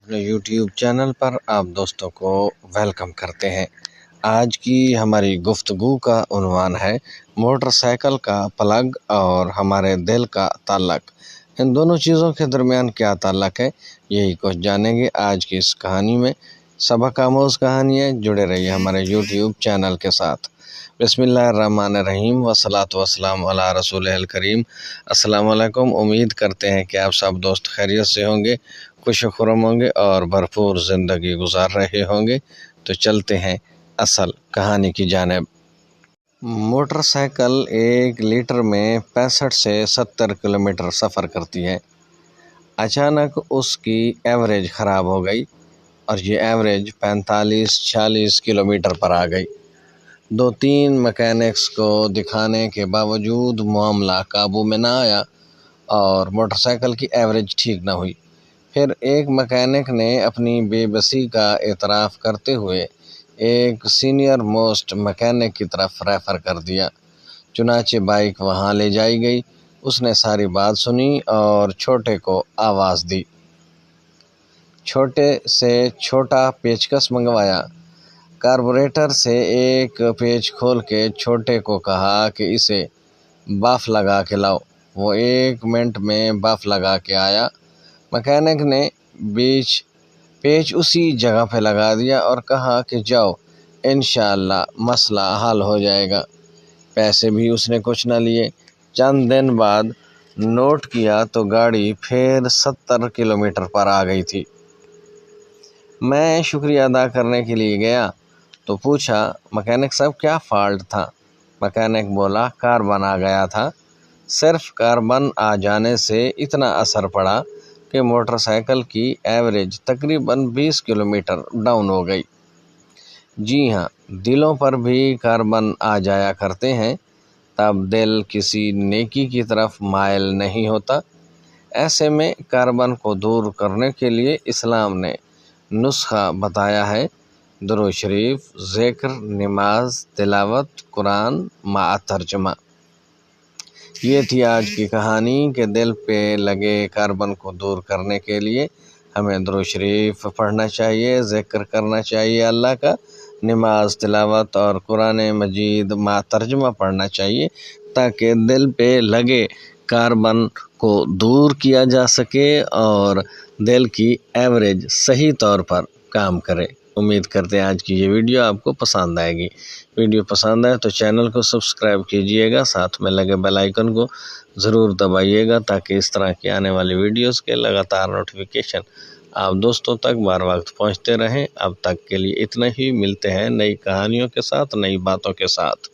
اپنے YouTube channel پر آپ دوستوں کو ویلکم کرتے ہیں۔ آج کی ہماری گفتگو کا عنوان ہے موٹر سائیکل کا پلگ اور ہمارے دل کا تعلق۔ ان دونوں چیزوں کے درمیان کیا تعلق ہے، یہی کچھ جانیں گے آج کی اس کہانی میں۔ سبق آموز کہانی ہے، جڑے رہیے ہمارے یوٹیوب چینل کے ساتھ۔ بسم اللہ الرحمن الرحیم والصلاۃ والسلام علی رسول الکریم۔ السلام علیکم۔ امید کرتے ہیں کہ آپ سب دوست خیریت سے ہوں گے، خوش و خرم ہوں گے اور بھرپور زندگی گزار رہے ہوں گے۔ تو چلتے ہیں اصل کہانی کی جانب۔ موٹر سائیکل 1 لیٹر میں 65 سے 70 کلومیٹر سفر کرتی ہے۔ اچانک اس کی ایوریج خراب ہو گئی اور یہ ایوریج 45-46 کلومیٹر پر آ گئی۔ 2-3 مکینکس کو دکھانے کے باوجود معاملہ قابو میں نہ آیا اور موٹر سائیکل کی ایوریج ٹھیک نہ ہوئی۔ پھر ایک مکینک نے اپنی بے بسی کا اعتراف کرتے ہوئے ایک سینئر موسٹ مکینک کی طرف ریفر کر دیا۔ چنانچہ بائک وہاں لے جائی گئی۔ اس نے ساری بات سنی اور چھوٹے کو آواز دی۔ چھوٹے سے چھوٹا پیچکس منگوایا۔ کاربوریٹر سے ایک پیچ کھول کے چھوٹے کو کہا کہ اسے باف لگا کے لاؤ۔ وہ 1 منٹ میں باف لگا کے آیا۔ مکینک نے پیچ اسی جگہ پہ لگا دیا اور کہا کہ جاؤ، انشاءاللہ مسئلہ حل ہو جائے گا۔ پیسے بھی اس نے کچھ نہ لیے۔ چند دن بعد نوٹ کیا تو گاڑی پھر 70 کلومیٹر پر آ گئی تھی۔ میں شکریہ ادا کرنے کے لیے گیا تو پوچھا، مکینک صاحب کیا فالٹ تھا؟ مکینک بولا، کاربن آ گیا تھا۔ صرف کاربن آ جانے سے اتنا اثر پڑا کہ موٹر سائیکل کی ایوریج تقریباً 20 کلومیٹر ڈاؤن ہو گئی۔ جی ہاں، دلوں پر بھی کاربن آ جایا کرتے ہیں، تب دل کسی نیکی کی طرف مائل نہیں ہوتا۔ ایسے میں کاربن کو دور کرنے کے لیے اسلام نے نسخہ بتایا ہے: درود شریف، ذکر، نماز، تلاوت قرآن مع ترجمہ۔ یہ تھی آج کی کہانی کہ دل پہ لگے کاربن کو دور کرنے کے لیے ہمیں درود شریف پڑھنا چاہیے، ذکر کرنا چاہیے اللہ کا، نماز، تلاوت اور قرآن مجید مع ترجمہ پڑھنا چاہیے تاکہ دل پہ لگے کاربن کو دور کیا جا سکے اور دل کی ایوریج صحیح طور پر کام کرے۔ امید کرتے ہیں آج کی یہ ویڈیو آپ کو پسند آئے گی۔ ویڈیو پسند آئے تو چینل کو سبسکرائب کیجئے گا، ساتھ میں لگے بیل آئیکن کو ضرور دبائیے گا تاکہ اس طرح کی آنے والی ویڈیوز کے لگاتار نوٹیفیکیشن آپ دوستوں تک بر وقت پہنچتے رہیں۔ اب تک کے لیے اتنا ہی، ملتے ہیں نئی کہانیوں کے ساتھ، نئی باتوں کے ساتھ۔